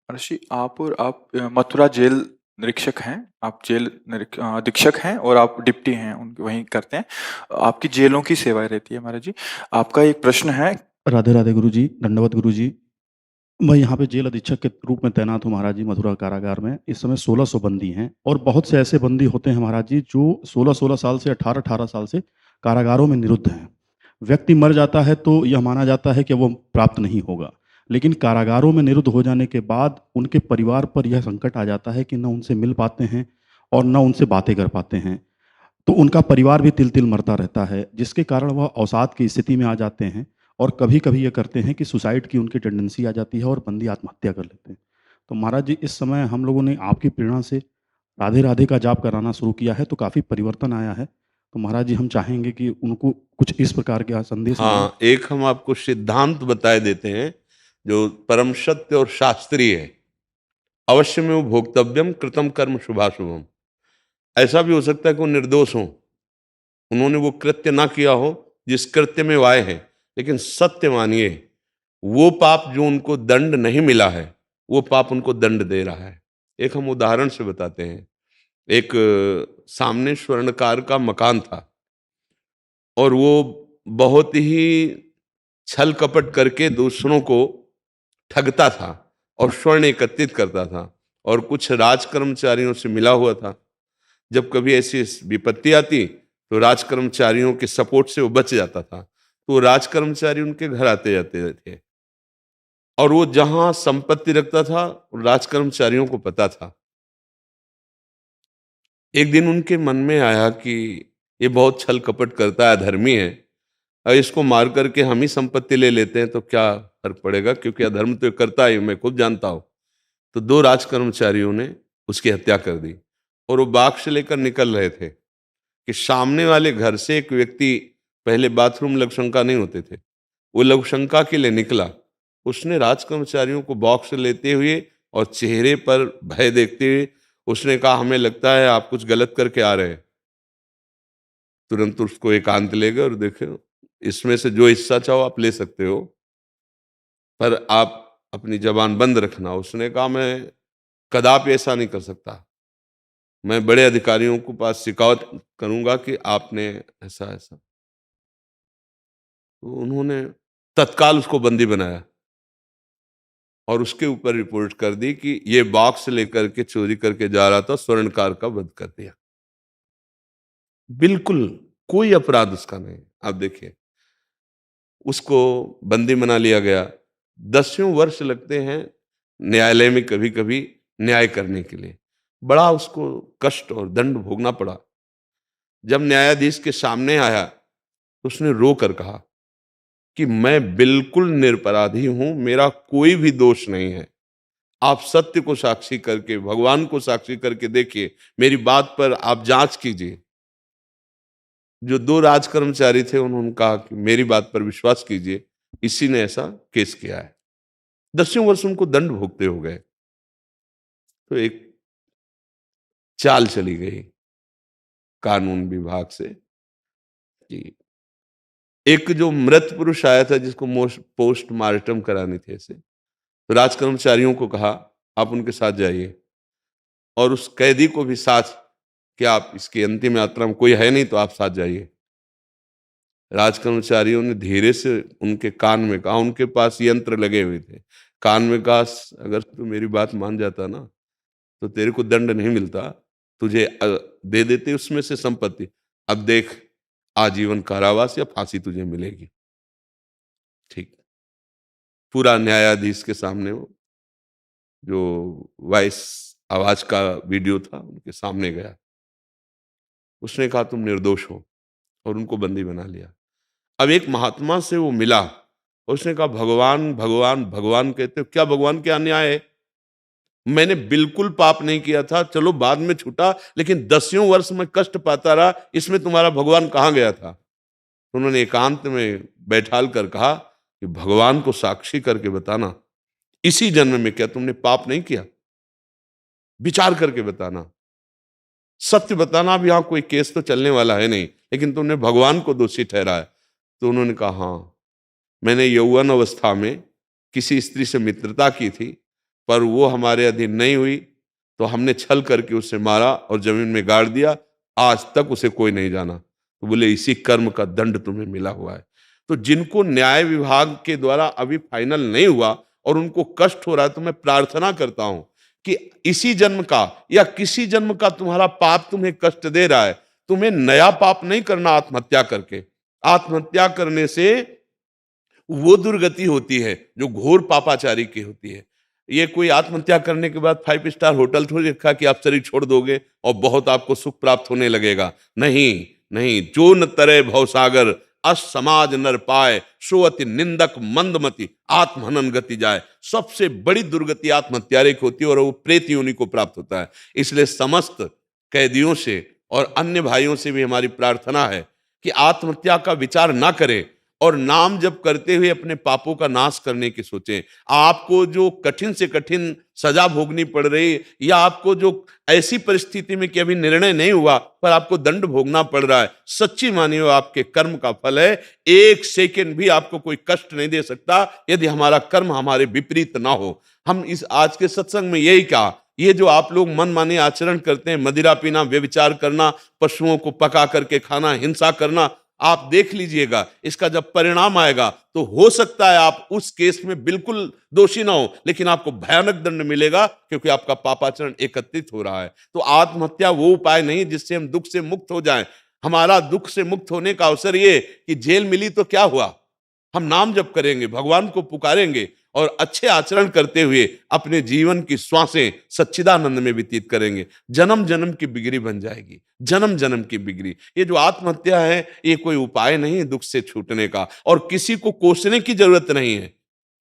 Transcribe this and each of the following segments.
ऋषि, आप मथुरा जेल निरीक्षक हैं। आप जेल अधीक्षक हैं और आप डिप्टी हैं, उनके वहीं करते हैं। आपकी जेलों की सेवाएं रहती है महाराज जी। आपका एक प्रश्न है। राधे राधे गुरु जी, दंडवत गुरु जी। मैं यहाँ पे जेल अधीक्षक के रूप में तैनात हूँ महाराज जी, मथुरा कारागार में। इस समय 1600 बंदी हैं और बहुत से ऐसे बंदी होते हैं महाराज जी जो 16-16 साल से 18-18 साल से कारागारों में निरुद्ध हैं। व्यक्ति मर जाता है तो यह माना जाता है कि वो प्राप्त नहीं होगा, लेकिन कारागारों में निरुद्ध हो जाने के बाद उनके परिवार पर यह संकट आ जाता है कि न उनसे मिल पाते हैं और न उनसे बातें कर पाते हैं। तो उनका परिवार भी तिल तिल मरता रहता है, जिसके कारण वह अवसाद की स्थिति में आ जाते हैं और कभी कभी ये करते हैं कि सुसाइड की उनकी टेंडेंसी आ जाती है और बंदी आत्महत्या कर लेते हैं। तो महाराज जी, इस समय हम लोगों ने आपकी प्रेरणा से राधे राधे का जाप कराना शुरू किया है, तो काफ़ी परिवर्तन आया है। तो महाराज जी, हम चाहेंगे कि उनको कुछ इस प्रकार का संदेश मिले। हाँ, एक हम आपको सिद्धांत बताए देते हैं जो परम सत्य और शास्त्रीय है। अवश्य में वो भोक्तव्यम कृतम कर्म शुभाशुभम। ऐसा भी हो सकता है कि वो निर्दोष हो, उन्होंने वो कृत्य ना किया हो जिस कृत्य में वो आए हैं, लेकिन सत्य मानिए वो पाप जो उनको दंड नहीं मिला है, वो पाप उनको दंड दे रहा है। एक हम उदाहरण से बताते हैं। एक सामने स्वर्णकार का मकान था और वो बहुत ही छल कपट करके दूसरों को ठगता था और स्वर्ण एकत्रित करता था और कुछ राज कर्मचारियों से मिला हुआ था। जब कभी ऐसी विपत्ति आती तो राज कर्मचारियों के सपोर्ट से वो बच जाता था, तो राज कर्मचारी उनके घर आते जाते थे और वो जहां संपत्ति रखता था राज कर्मचारियों को पता था। एक दिन उनके मन में आया कि ये बहुत छल कपट करता है, अधर्मी है, और इसको मार करके हम ही संपत्ति ले लेते हैं तो क्या फर्क पड़ेगा, क्योंकि अधर्म तो ये करता है, मैं खुद जानता हूं। तो दो राज कर्मचारियों ने उसकी हत्या कर दी और वो बाग से लेकर निकल रहे थे कि सामने वाले घर से एक व्यक्ति, पहले बाथरूम लघुशंका नहीं होते थे, वो लघुशंका के लिए निकला। उसने राज कर्मचारियों को बॉक्स लेते हुए और चेहरे पर भय देखते हुए उसने कहा, हमें लगता है आप कुछ गलत करके आ रहे हैं। तुरंत उसको एकांत ले गए और देखे, इसमें से जो हिस्सा चाहो आप ले सकते हो, पर आप अपनी जबान बंद रखना। उसने कहा, मैं कदापि ऐसा नहीं कर सकता, मैं बड़े अधिकारियों के पास शिकायत करूंगा कि आपने ऐसा ऐसा। तो उन्होंने तत्काल उसको बंदी बनाया और उसके ऊपर रिपोर्ट कर दी कि ये बॉक्स लेकर के चोरी करके जा रहा था, स्वर्णकार का वध कर दिया। बिल्कुल कोई अपराध उसका नहीं। आप देखिए, उसको बंदी बना लिया गया। 10 वर्ष लगते हैं न्यायालय में कभी कभी न्याय करने के लिए। बड़ा उसको कष्ट और दंड भोगना पड़ा। जब न्यायाधीश के सामने आया तो उसने रो कर कहा कि मैं बिल्कुल निरपराधी हूं, मेरा कोई भी दोष नहीं है। आप सत्य को साक्षी करके, भगवान को साक्षी करके देखिए, मेरी बात पर आप जांच कीजिए। जो दो राज कर्मचारी थे उन्होंने कहा कि मेरी बात पर विश्वास कीजिए, इसी ने ऐसा केस किया है। 10 वर्ष उनको दंड भोगते हो गए। तो एक चाल चली गई कानून विभाग से कि एक जो मृत पुरुष आया था जिसको पोस्टमार्टम करानी थी, ऐसे तो राज कर्मचारियों को कहा, आप उनके साथ जाइए और उस कैदी को भी साथ, कि आप इसकी अंतिम यात्रा में कोई है नहीं तो आप साथ जाइए। राज कर्मचारियों ने धीरे से उनके कान में कहा, उनके पास यंत्र लगे हुए थे, कान में कहा, अगर तू मेरी बात मान जाता ना तो तेरे को दंड नहीं मिलता, तुझे दे देते उसमें से संपत्ति। अब देख, आजीवन कारावास या फांसी तुझे मिलेगी। ठीक, पूरा न्यायाधीश के सामने वो जो वॉइस आवाज का वीडियो था उनके सामने गया। उसने कहा तुम निर्दोष हो और उनको बंदी बना लिया। अब एक महात्मा से वो मिला और उसने कहा, भगवान भगवान भगवान कहते हो, क्या भगवान क्या अन्याय है? मैंने बिल्कुल पाप नहीं किया था, चलो बाद में छूटा, लेकिन 10 वर्ष में कष्ट पाता रहा, इसमें तुम्हारा भगवान कहाँ गया था? तो उन्होंने एकांत में बैठाल कर कहा कि भगवान को साक्षी करके बताना, इसी जन्म में क्या तुमने पाप नहीं किया? विचार करके बताना, सत्य बताना। अब यहां कोई केस तो चलने वाला है नहीं, लेकिन तुमने भगवान को दोषी ठहराया। तो उन्होंने कहा, हाँ, मैंने यौवन अवस्था में किसी स्त्री से मित्रता की थी, पर वो हमारे अधीन नहीं हुई तो हमने छल करके उसे मारा और जमीन में गाड़ दिया, आज तक उसे कोई नहीं जाना। तो बोले इसी कर्म का दंड तुम्हें मिला हुआ है। तो जिनको न्याय विभाग के द्वारा अभी फाइनल नहीं हुआ और उनको कष्ट हो रहा है, तो मैं प्रार्थना करता हूं कि इसी जन्म का या किसी जन्म का तुम्हारा पाप तुम्हें कष्ट दे रहा है, तुम्हें नया पाप नहीं करना आत्महत्या करके। आत्महत्या करने से वो दुर्गति होती है जो घोर पापाचारी की होती है। ये कोई आत्महत्या करने के बाद 5 स्टार होटल थोड़ी रखा कि आप शरीर छोड़ दोगे और बहुत आपको सुख प्राप्त होने लगेगा। नहीं, नहीं, जो न तरे भवसागर अस समाज नर पाए, सो अति निंदक मंदमति आत्महनन गति जाए। सबसे बड़ी दुर्गति आत्महत्यारे की होती है और वो प्रेत योनि को प्राप्त होता है। इसलिए समस्त कैदियों से और अन्य भाइयों से भी हमारी प्रार्थना है कि आत्महत्या का विचार ना करें और नाम जप करते हुए अपने पापों का नाश करने की सोचें। आपको जो कठिन से कठिन सजा भोगनी पड़ रही, या आपको जो ऐसी परिस्थिति में कि अभी निर्णय नहीं हुआ पर आपको दंड भोगना पड़ रहा है, सच्ची मानिए वो आपके कर्म का फल है। एक सेकंड भी आपको कोई कष्ट नहीं दे सकता यदि हमारा कर्म हमारे विपरीत ना हो। हम इस आज के सत्संग में यही कहा, ये जो आप लोग मनमाने आचरण करते हैं, मदिरा पीना, व्यभिचार करना, पशुओं को पका करके खाना, हिंसा करना, आप देख लीजिएगा इसका जब परिणाम आएगा तो हो सकता है आप उस केस में बिल्कुल दोषी ना हो, लेकिन आपको भयानक दंड मिलेगा क्योंकि आपका पापाचरण एकत्रित हो रहा है। तो आत्महत्या वो उपाय नहीं जिससे हम दुख से मुक्त हो जाएं। हमारा दुख से मुक्त होने का अवसर ये कि जेल मिली तो क्या हुआ, हम नाम जप करेंगे, भगवान को पुकारेंगे और अच्छे आचरण करते हुए अपने जीवन की श्वासें सच्चिदानंद में व्यतीत करेंगे। जन्म जन्म की बिगड़ी बन जाएगी, जन्म जन्म की बिगड़ी। ये जो आत्महत्या है ये कोई उपाय नहीं है दुख से छूटने का, और किसी को कोसने की जरूरत नहीं है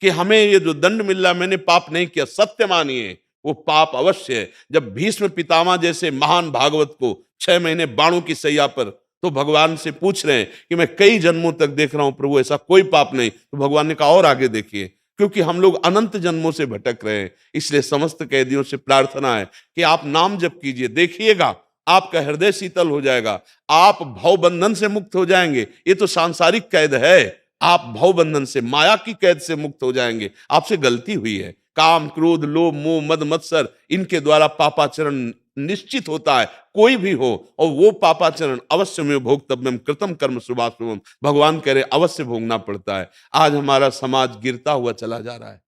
कि हमें ये जो दंड मिल रहा, मैंने पाप नहीं किया। सत्य मानिए वो पाप अवश्य है। जब भीष्म पितामह जैसे महान भागवत को 6 महीने बाणों की सैया पर तो भगवान से पूछ रहे हैं कि मैं कई जन्मों तक देख रहा हूं प्रभु ऐसा कोई पाप नहीं, तो भगवान ने कहा और आगे देखिए, क्योंकि हम लोग अनंत जन्मों से भटक रहे हैं। इसलिए समस्त कैदियों से प्रार्थना है कि आप नाम जप कीजिए, देखिएगा आपका हृदय शीतल हो जाएगा, आप भव बंधन से मुक्त हो जाएंगे। ये तो सांसारिक कैद है, आप भव बंधन से, माया की कैद से मुक्त हो जाएंगे। आपसे गलती हुई है, काम क्रोध लोभ मोह मद मत्सर, इनके द्वारा पापाचरण निश्चित होता है, कोई भी हो, और वो पापाचरण अवश्य में भोक्तव्यम कृतम कर्म शुभाशुभम, भगवान कह रहे अवश्य भोगना पड़ता है। आज हमारा समाज गिरता हुआ चला जा रहा है।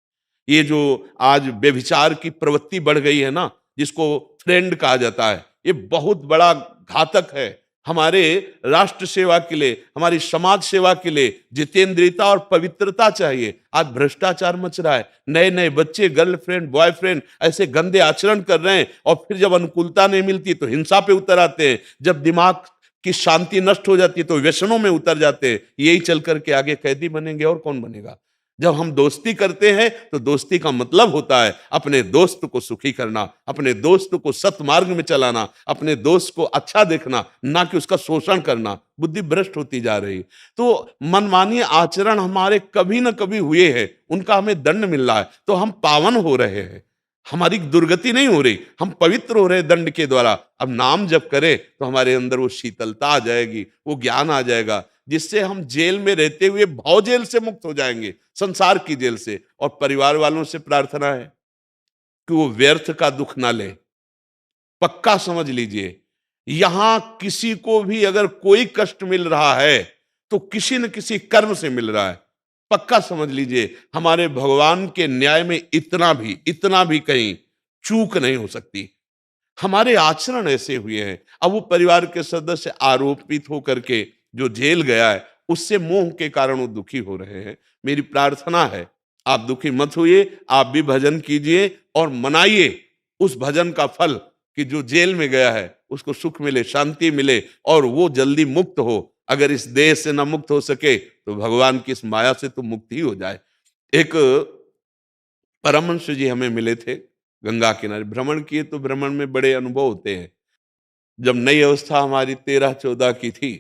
ये जो आज व्यभिचार की प्रवृत्ति बढ़ गई है ना, जिसको फ्रेंड कहा जाता है, ये बहुत बड़ा घातक है। हमारे राष्ट्र सेवा के लिए, हमारी समाज सेवा के लिए जितेंद्रियता और पवित्रता चाहिए। आज भ्रष्टाचार मच रहा है, नए नए बच्चे गर्लफ्रेंड बॉयफ्रेंड ऐसे गंदे आचरण कर रहे हैं, और फिर जब अनुकूलता नहीं मिलती तो हिंसा पे उतर आते हैं, जब दिमाग की शांति नष्ट हो जाती है तो व्यसनों में उतर जाते हैं। यही चल करके आगे कैदी बनेंगे और कौन बनेगा। जब हम दोस्ती करते हैं तो दोस्ती का मतलब होता है अपने दोस्त को सुखी करना, अपने दोस्त को सत्मार्ग में चलाना, अपने दोस्त को अच्छा देखना, ना कि उसका शोषण करना। बुद्धि भ्रष्ट होती जा रही। तो मनमानी आचरण हमारे कभी ना कभी हुए हैं, उनका हमें दंड मिल रहा है, तो हम पावन हो रहे हैं, हमारी दुर्गति नहीं हो रही, हम पवित्र हो रहे हैं दंड के द्वारा। अब नाम जब करें तो हमारे अंदर वो शीतलता आ जाएगी, वो ज्ञान आ जाएगा, जिससे हम जेल में रहते हुए भव जेल से मुक्त हो जाएंगे, संसार की जेल से। और परिवार वालों से प्रार्थना है कि वो व्यर्थ का दुख ना ले। पक्का समझ लीजिए, यहां किसी को भी अगर कोई कष्ट मिल रहा है तो किसी न किसी कर्म से मिल रहा है। पक्का समझ लीजिए, हमारे भगवान के न्याय में इतना भी कहीं चूक नहीं हो सकती। हमारे आचरण ऐसे हुए हैं। अब वो परिवार के सदस्य आरोपित होकर के जो जेल गया है, उससे मोह के कारण वो दुखी हो रहे हैं। मेरी प्रार्थना है आप दुखी मत होइए, आप भी भजन कीजिए और मनाइए उस भजन का फल कि जो जेल में गया है उसको सुख मिले, शांति मिले और वो जल्दी मुक्त हो। अगर इस देह से ना मुक्त हो सके तो भगवान की इस माया से तो मुक्ति ही हो जाए। एक परमहंस जी हमें मिले थे, गंगा किनारे भ्रमण किए, तो भ्रमण में बड़े अनुभव होते हैं। जब नई अवस्था हमारी 13-14 की थी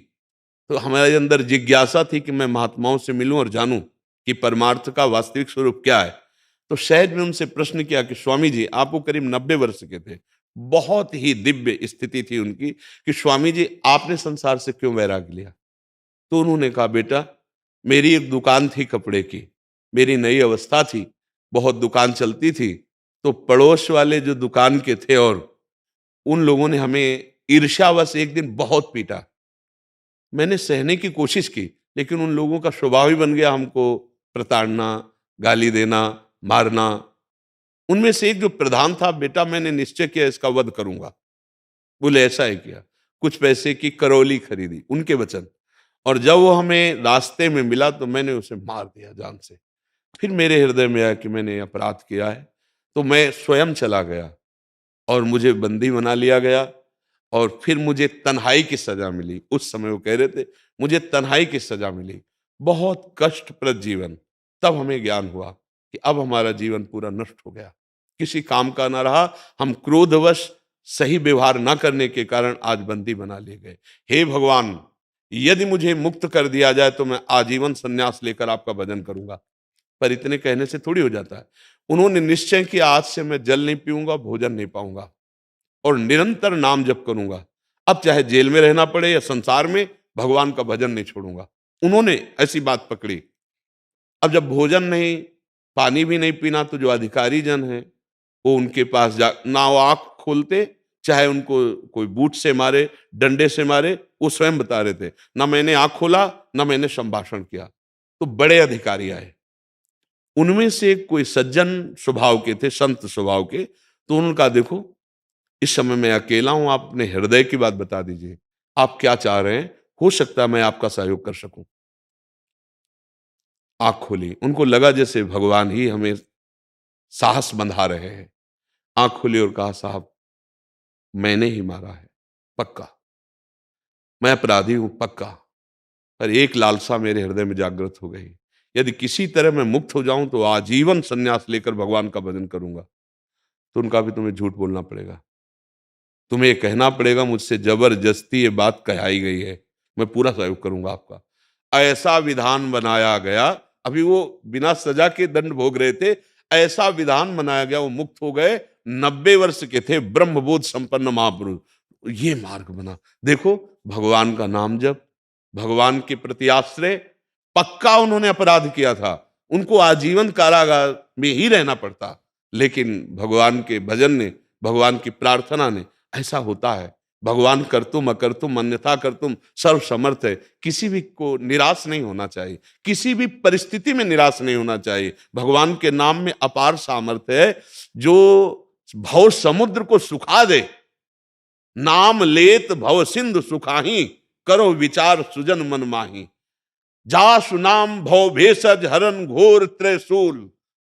तो हमारे अंदर जिज्ञासा थी कि मैं महात्माओं से मिलूं और जानूं कि परमार्थ का वास्तविक स्वरूप क्या है। तो शायद मैं उनसे प्रश्न किया कि स्वामी जी, आप वो करीब 90 वर्ष के थे, बहुत ही दिव्य स्थिति थी उनकी, कि स्वामी जी आपने संसार से क्यों वैराग्य लिया। तो उन्होंने कहा, बेटा मेरी एक दुकान थी कपड़े की, मेरी नई अवस्था थी, बहुत दुकान चलती थी, तो पड़ोस वाले जो दुकान के थे, और उन लोगों ने हमें ईर्ष्यावश एक दिन बहुत पीटा। मैंने सहने की कोशिश की, लेकिन उन लोगों का स्वभाव ही बन गया हमको प्रताड़ना, गाली देना, मारना। उनमें से एक जो प्रधान था, बेटा मैंने निश्चय किया इसका वध करूंगा। बोले ऐसा ही किया। कुछ पैसे की करौली खरीदी, उनके वचन। और जब वो हमें रास्ते में मिला तो मैंने उसे मार दिया जान से। फिर मेरे हृदय में आया कि मैंने अपराध किया है, तो मैं स्वयं चला गया और मुझे बंदी बना लिया गया। और फिर मुझे तन्हाई की सजा मिली। उस समय वो कह रहे थे मुझे तन्हाई की सजा मिली, बहुत कष्टप्रद जीवन। तब हमें ज्ञान हुआ कि अब हमारा जीवन पूरा नष्ट हो गया, किसी काम का ना रहा। हम क्रोधवश सही व्यवहार ना करने के कारण आज बंदी बना लिए गए। हे भगवान, यदि मुझे मुक्त कर दिया जाए तो मैं आजीवन संन्यास लेकर आपका भजन करूंगा। पर इतने कहने से थोड़ी हो जाता है। उन्होंने निश्चय किया आज से मैं जल नहीं पीऊंगा, भोजन नहीं पाऊंगा और निरंतर नाम जप करूंगा। अब चाहे जेल में रहना पड़े या संसार में, भगवान का भजन नहीं छोड़ूंगा। उन्होंने ऐसी बात पकड़ी। अब जब भोजन नहीं, पानी भी नहीं पीना, तो जो अधिकारी जन है वो उनके पास जा, ना वो आंख खोलते, चाहे उनको कोई बूट से मारे, डंडे से मारे, वो स्वयं बता रहे थे ना मैंने आंख खोला ना मैंने संभाषण किया। तो बड़े अधिकारी आए, उनमें से कोई सज्जन स्वभाव के थे, संत स्वभाव के। तो उनका देखो, इस समय मैं अकेला हूं, आप अपने हृदय की बात बता दीजिए, आप क्या चाह रहे हैं, हो सकता है मैं आपका सहयोग कर सकूं। आंख खोली, उनको लगा जैसे भगवान ही हमें साहस बंधा रहे हैं। आंख खोली और कहा साहब मैंने ही मारा है, पक्का मैं अपराधी हूं, पक्का। पर एक लालसा मेरे हृदय में जागृत हो गई, यदि किसी तरह मैं मुक्त हो जाऊं तो आजीवन संन्यास लेकर भगवान का भजन करूंगा। तो उनका भी तुम्हें झूठ बोलना पड़ेगा, तुम्हें ये कहना पड़ेगा मुझसे जबरदस्ती ये बात कहाई गई है, मैं पूरा सहयोग करूंगा आपका। ऐसा विधान बनाया गया, अभी वो बिना सजा के दंड भोग रहे थे, ऐसा विधान बनाया गया, वो मुक्त हो गए। 90 वर्ष के थे, ब्रह्मबोध संपन्न महापुरुष। ये मार्ग बना। देखो, भगवान का नाम जप, भगवान के प्रति आश्रय। पक्का उन्होंने अपराध किया था, उनको आजीवन कारागार में ही रहना पड़ता, लेकिन भगवान के भजन ने, भगवान की प्रार्थना ने, ऐसा होता है। भगवान करतुम अकर्तुम अन्यथा करतुम सर्व समर्थ है। किसी भी को निराश नहीं होना चाहिए, किसी भी परिस्थिति में निराश नहीं होना चाहिए। भगवान के नाम में अपार सामर्थ्य है, जो भव समुद्र को सुखा दे। नाम लेत भव सिंधु सुखाही, करो विचार सुजन मन माही। जासु नाम भव भेषज हरन घोर त्रिशूल,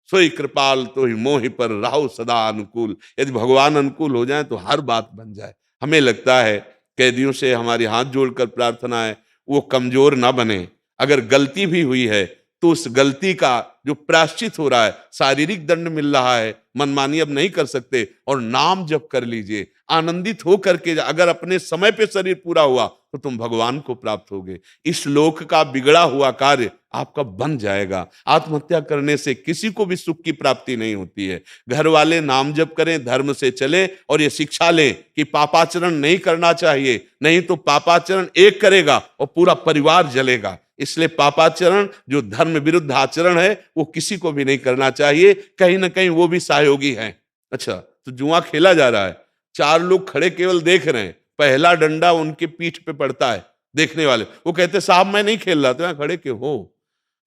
सोई कृपाल तो ही मोहि पर राहु सदा अनुकूल। यदि भगवान अनुकूल हो जाए तो हर बात बन जाए। हमें लगता है कैदियों से हमारे हाथ जोड़कर प्रार्थना है, वो कमजोर ना बने। अगर गलती भी हुई है तो उस गलती का जो प्रायश्चित हो रहा है, शारीरिक दंड मिल रहा है, मनमानी अब नहीं कर सकते, और नाम जप कर लीजिए आनंदित हो करके। अगर अपने समय पे शरीर पूरा हुआ तो तुम भगवान को प्राप्त होगे। इस लोक का बिगड़ा हुआ कार्य आपका बन जाएगा। आत्महत्या करने से किसी को भी सुख की प्राप्ति नहीं होती है। घर वाले नाम जप करें, धर्म से चले, और ये शिक्षा लें कि पापाचरण नहीं करना चाहिए, नहीं तो पापाचरण एक करेगा और पूरा परिवार जलेगा। इसलिए पापाचरण, जो धर्म विरुद्ध आचरण है, वो किसी को भी नहीं करना चाहिए। कहीं ना कहीं वो भी सहयोगी है। अच्छा, तो जुआ खेला जा रहा है, 4 लोग खड़े केवल देख रहे हैं, पहला डंडा उनके पीठ पे पड़ता है, देखने वाले वो कहते साहब मैं नहीं खेल रहा, तो यहाँ खड़े क्यों हो।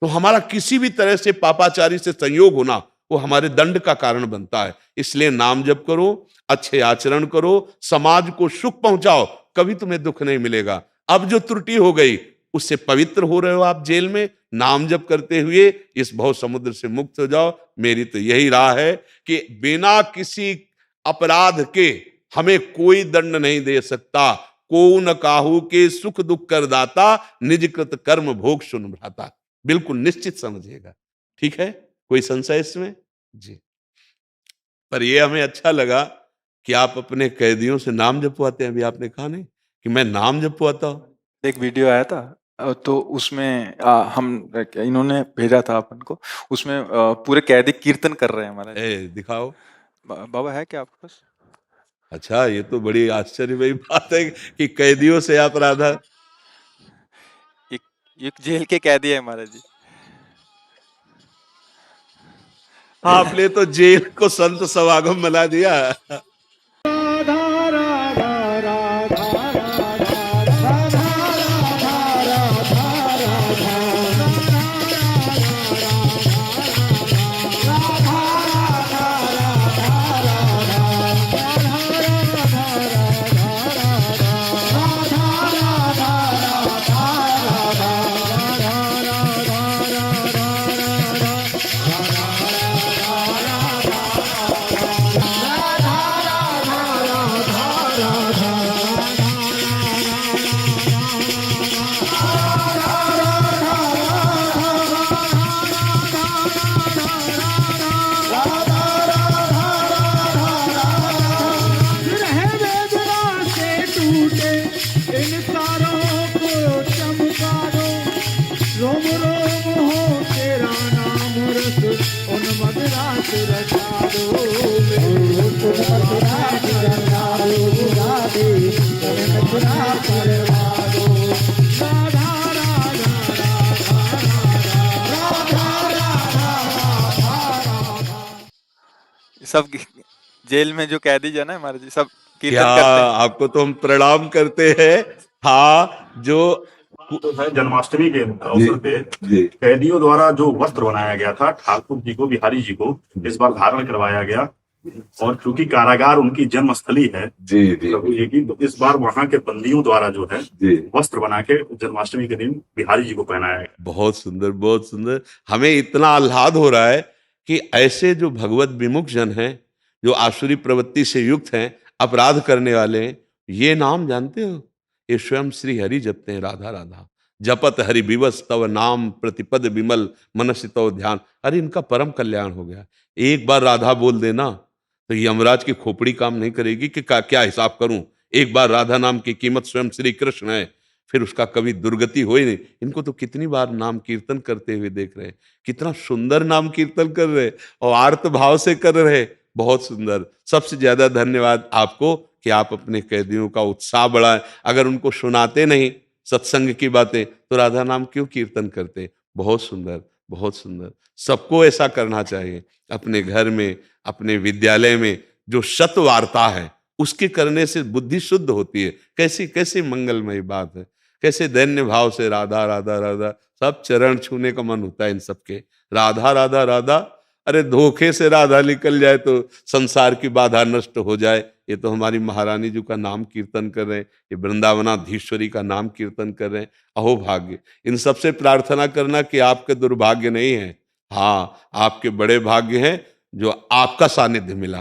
तो हमारा किसी भी तरह से पापाचारी से संयोग होना, वो हमारे दंड का कारण बनता है। इसलिए नाम जप करो, अच्छे आचरण करो, समाज को सुख पहुंचाओ, कभी तुम्हें दुख नहीं मिलेगा। अब जो त्रुटि हो गई उससे पवित्र हो रहे हो आप जेल में, नाम जप करते हुए इस भव समुद्र से मुक्त हो जाओ। मेरी तो यही राह है कि बिना किसी अपराध के हमें कोई दंड नहीं दे सकता। को न काहू के सुख दुख कर दाता, निज कृत कर्म भोग सुन भ्राता। बिल्कुल निश्चित समझिएगा, ठीक है। कोई संशय इसमें जी। पर ये हमें अच्छा लगा कि आप अपने कैदियों से नाम जपवाते हैं। अभी आपने कहा नहीं कि मैं नाम जपवाता हूं। एक वीडियो आया था, तो उसमें हम इन्होंने भेजा था अपन को, उसमें पूरे कैदी कीर्तन कर रहे हैं हमारा। दिखाओ। बाबा है क्या आपके पास? अच्छा, ये तो बड़ी आश्चर्य भरी बात है कि कैदियों से आप राधा। एक जेल के कैदी है महाराज जी। आपने तो जेल को संत समागम बना दिया। सब जेल में जो कैदी जन है महाराज जी, सब क्या कीर्तन करते हैं। आपको तो हम प्रणाम करते हैं। हाँ, जो तो है जन्माष्टमी के जी, अवसर पे जी, कैदियों द्वारा जो वस्त्र बनाया गया था ठाकुर जी को, बिहारी जी को इस बार धारण करवाया गया। और चूंकि कारागार उनकी जन्मस्थली है जी, जी, प्रभु जी की, तो इस बार वहां के बंदियों द्वारा जो है जी। वस्त्र बना के जन्माष्टमी के दिन बिहारी जी को पहनाया गया। बहुत सुंदर, बहुत सुंदर। हमें इतना आह्लाद हो रहा है कि ऐसे जो भगवत विमुख जन हैं, जो आसुरी प्रवृत्ति से युक्त हैं, अपराध करने वाले हैं, ये नाम जानते हो? ये स्वयं श्री हरि जपते हैं, राधा राधा। जपत हरि विवश तव नाम प्रतिपद विमल मनसि तव ध्यान। अरे इनका परम कल्याण हो गया। एक बार राधा बोल देना तो यमराज की खोपड़ी काम नहीं करेगी कि क्या हिसाब करूं। एक बार राधा नाम की कीमत स्वयं श्री कृष्ण है, फिर उसका कभी दुर्गति हो ही नहीं। इनको तो कितनी बार नाम कीर्तन करते हुए देख रहे हैं, कितना सुंदर नाम कीर्तन कर रहे हैं और आर्त भाव से कर रहे हैं। बहुत सुंदर। सबसे ज्यादा धन्यवाद आपको कि आप अपने कैदियों का उत्साह बढ़ाएं। अगर उनको सुनाते नहीं सत्संग की बातें तो राधा नाम क्यों कीर्तन करते? बहुत सुंदर, बहुत सुंदर। सबको ऐसा करना चाहिए। अपने घर में, अपने विद्यालय में जो सत वार्ता है उसके करने से बुद्धि शुद्ध होती है। कैसी कैसी मंगलमयी बात है। कैसे दैन्य भाव से राधा राधा राधा, सब चरण छूने का मन होता है इन सबके। राधा राधा राधा, अरे धोखे से राधा निकल जाए तो संसार की बाधा नष्ट हो जाए। ये तो हमारी महारानी जी का नाम कीर्तन कर रहे हैं, ये वृंदावनाधीश्वरी का नाम कीर्तन कर रहे हैं। अहो भाग्य। इन सबसे प्रार्थना करना कि आपके दुर्भाग्य नहीं है, हाँ आपके बड़े भाग्य हैं जो आपका सानिध्य मिला।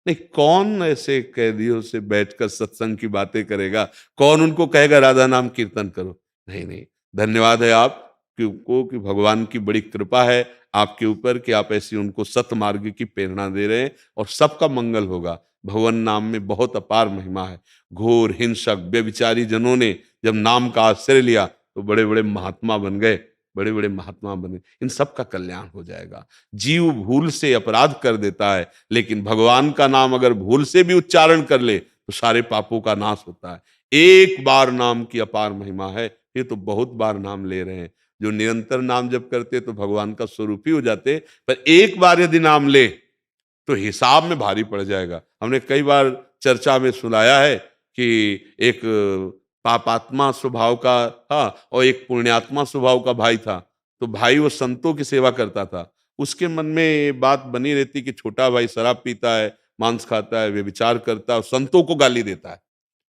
नहीं, कौन ऐसे कैदियों से बैठकर सत्संग की बातें करेगा? कौन उनको कहेगा राधा नाम कीर्तन करो? नहीं नहीं, धन्यवाद है आप को कि भगवान की बड़ी कृपा है आपके ऊपर कि आप ऐसी उनको सतमार्ग की प्रेरणा दे रहे हैं और सबका मंगल होगा। भगवान नाम में बहुत अपार महिमा है। घोर हिंसक व्यभिचारी जनों ने जब नाम का आश्रय लिया तो बड़े बड़े महात्मा बन गए, बड़े बड़े महात्मा बने। इन सब का कल्याण हो जाएगा। जीव भूल से अपराध कर देता है, लेकिन भगवान का नाम अगर भूल से भी उच्चारण कर ले तो सारे पापों का नाश होता है। एक बार नाम की अपार महिमा है। ये तो बहुत बार नाम ले रहे हैं। जो निरंतर नाम जप करते तो भगवान का स्वरूप ही हो जाते, पर एक बार यदि नाम ले तो हिसाब में भारी पड़ जाएगा। हमने कई बार चर्चा में सुनाया है कि एक पापात्मा स्वभाव का था और एक पुण्यात्मा स्वभाव का भाई था। तो भाई वो संतों की सेवा करता था। उसके मन में ये बात बनी रहती कि छोटा भाई शराब पीता है, मांस खाता है, व्यभिचार करता है और संतों को गाली देता है।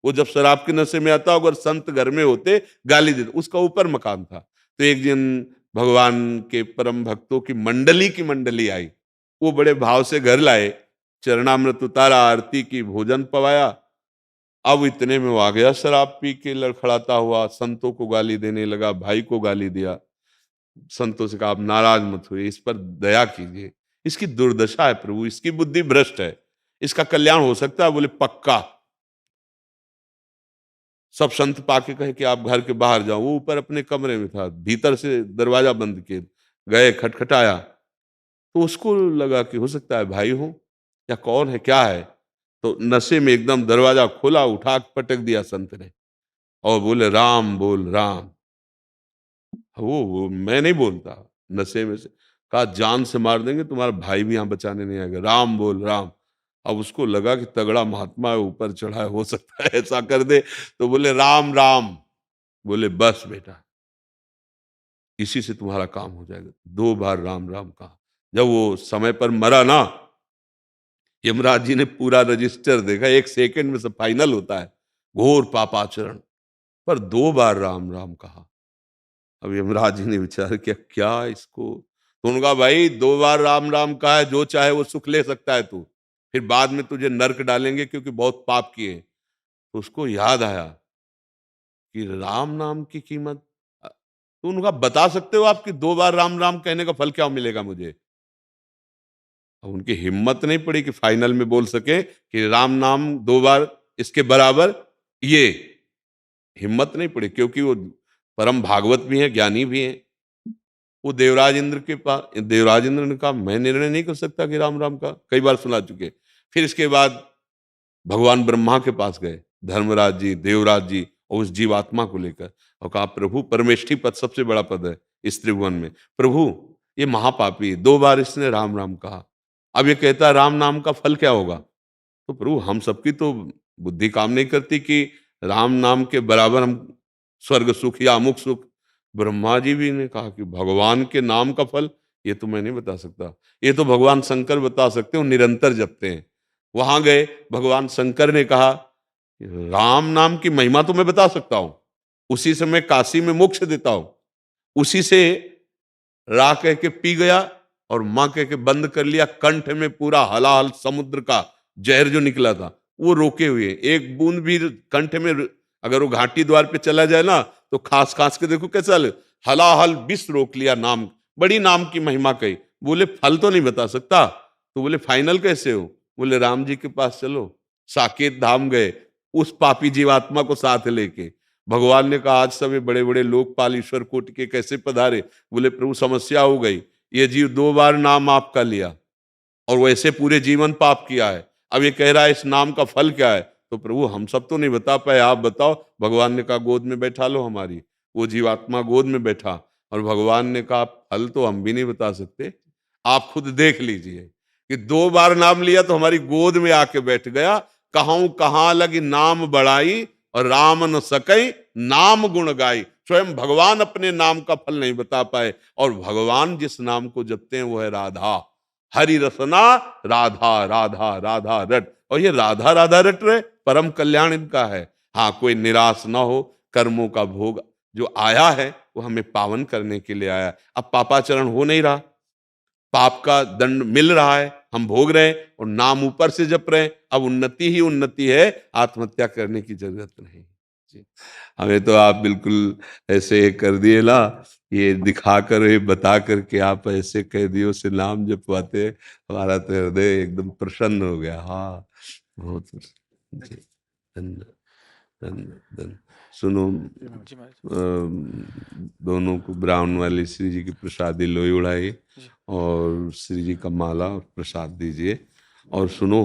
वो जब शराब के नशे में आता, अगर संत घर में होते गाली देते। उसका ऊपर मकान था। तो एक दिन भगवान के परम भक्तों की मंडली आई। वो बड़े भाव से घर लाए, चरणामृत उतारा, आरती की, भोजन पवाया। अब इतने में वो आ गया शराब पी के लड़खड़ाता हुआ, संतों को गाली देने लगा, भाई को गाली दिया। संतों से कहा आप नाराज मत हुए, इस पर दया कीजिए, इसकी दुर्दशा है प्रभु, इसकी बुद्धि भ्रष्ट है, इसका कल्याण हो सकता है। बोले पक्का। सब संत पाके कहे कि आप घर के बाहर जाओ। वो ऊपर अपने कमरे में था, भीतर से दरवाजा बंद किए गए, खटखटाया तो उसको लगा कि हो सकता है भाई हो या कौन है, क्या है। तो नशे में एकदम दरवाजा खोला, उठा पटक दिया संत ने और बोले राम बोल राम। वो मैं नहीं बोलता नशे में से। कहा जान से मार देंगे, तुम्हारा भाई भी यहाँ बचाने नहीं आएगा, राम बोल राम। अब उसको लगा कि तगड़ा महात्मा है, ऊपर चढ़ा है, हो सकता है ऐसा कर दे, तो बोले राम राम। बोले बस बेटा, इसी से तुम्हारा काम हो जाएगा। 2 बार राम राम कहा। जब वो समय पर मरा ना, यमराज जी ने पूरा रजिस्टर देखा, 1 सेकंड में सब फाइनल होता है, घोर पापाचरण, पर 2 बार राम राम कहा। अब यमराज जी ने विचार किया क्या इसको, तो उनका भाई 2 बार राम राम कहा है, जो चाहे वो सुख ले सकता है तू, फिर बाद में तुझे नर्क डालेंगे क्योंकि बहुत पाप किए। तो उसको याद आया कि राम नाम की कीमत, तो उनका बता सकते हो आपकी 2 बार राम राम कहने का फल क्या मिलेगा मुझे। अब उनकी हिम्मत नहीं पड़ी कि फाइनल में बोल सके कि राम नाम 2 बार इसके बराबर, ये हिम्मत नहीं पड़ी, क्योंकि वो परम भागवत भी हैं, ज्ञानी भी हैं। वो देवराज इंद्र के पास, देवराज इंद्र ने कहा मैं निर्णय नहीं कर सकता कि राम राम का, कई बार सुना चुके। फिर इसके बाद भगवान ब्रह्मा के पास गए, धर्मराज जी, देवराज जी, और उस जीवात्मा को लेकर, और कहा प्रभु परमेष्ठी पद सबसे बड़ा पद है इस त्रिभुवन में, प्रभु ये महापापी 2 बार इसने राम राम कहा, अब ये कहता है राम नाम का फल क्या होगा। तो प्रभु हम सबकी तो बुद्धि काम नहीं करती कि राम नाम के बराबर हम स्वर्ग सुख या अमुक सुख। ब्रह्मा जी भी ने कहा कि भगवान के नाम का फल ये तो मैं नहीं बता सकता, ये तो भगवान शंकर बता सकते हो, निरंतर जपते हैं। वहां गए, भगवान शंकर ने कहा राम नाम की महिमा तो मैं बता सकता हूं, उसी से मैं काशी में मोक्ष देता हूं, उसी से रा कह के पी गया और मां कह के बंद कर लिया, कंठ में पूरा हलाहल समुद्र का जहर जो निकला था वो रोके हुए, एक बूंद भी कंठ में, अगर वो घाटी द्वार पे चला जाए ना तो खास खास के देखो कैसा हलाहल विष रोक लिया। नाम, बड़ी नाम की महिमा कही। बोले फल तो नहीं बता सकता, तो बोले फाइनल कैसे हो, बोले राम जी के पास चलो। साकेत धाम गए, उस पापी जीवात्मा को साथ लेके भगवान ने कहा आज सभी बड़े बड़े लोकपाल ईश्वर कोटि के कैसे पधारे। बोले प्रभु समस्या हो गई, ये जीव 2 बार नाम आपका लिया और वैसे पूरे जीवन पाप किया है, अब ये कह रहा है इस नाम का फल क्या है। तो प्रभु हम सब तो नहीं बता पाए, आप बताओ। भगवान ने कहा गोद में बैठा लो हमारी। वो जीवात्मा गोद में बैठा और भगवान ने कहा फल तो हम भी नहीं बता सकते, आप खुद देख लीजिए कि 2 बार नाम लिया तो हमारी गोद में आके बैठ गया। कहूं कहां लगी नाम बढ़ाई और राम न सकई नाम गुण गाई। स्वयं भगवान अपने नाम का फल नहीं बता पाए, और भगवान जिस नाम को जपते हैं वो है राधा। हरि रसना राधा राधा राधा रट, और ये राधा राधा रट रहे, परम कल्याण इनका है। हाँ, कोई निराश ना हो, कर्मों का भोग जो आया है वो हमें पावन करने के लिए आया। अब पापाचरण हो नहीं रहा, पाप का दंड मिल रहा है, हम भोग रहे हैं और नाम ऊपर से जप रहे हैं। अब उन्नति ही उन्नति है, आत्महत्या करने की जरूरत नहीं जी। हमें तो आप बिल्कुल ऐसे कर दिए ना, ये दिखा कर, ये बता करके आप ऐसे कैदियों से नाम जपवाते, हमारा तो हृदय एकदम प्रसन्न हो गया। हाँ, बहुत जी, धन्यवाद धन्यवाद धन्यवाद। सुनो, जी महाराज। दोनों को ब्राह्मण वाली श्री जी की प्रसादी लोई उड़ाई जी। और श्री जी का माला और प्रसाद दीजिए। और सुनो,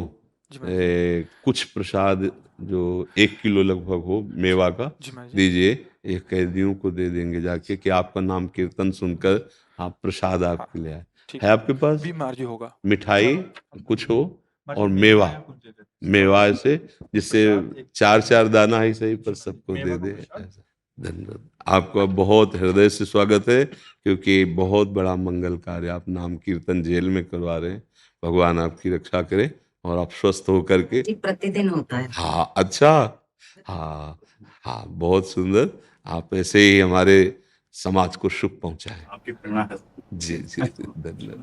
जी महाराज। कुछ प्रसाद जो 1 किलो लगभग हो मेवा का जी महाराज। दीजिए, ये कैदियों को दे देंगे जाके कि आपका नाम कीर्तन सुनकर आप प्रसाद आपके लिए आए। ठीक है आपके पास भी महाराज जी होगा। मिठाई कुछ हो और मेवा, मेवा से जिससे 4-4 दाना ही सही पर सबको दे दे। धन्यवाद, आपका बहुत हृदय से स्वागत है, क्योंकि बहुत बड़ा मंगल कार्य आप नाम कीर्तन जेल में करवा रहे हैं। भगवान आपकी रक्षा करे और आप स्वस्थ होकर के। प्रतिदिन होता है। हाँ, अच्छा, हाँ हाँ, बहुत सुंदर। आप ऐसे ही हमारे समाज को सुख पहुंचाएं। आपकी प्रेरणा है। जी जी, धन्यवाद।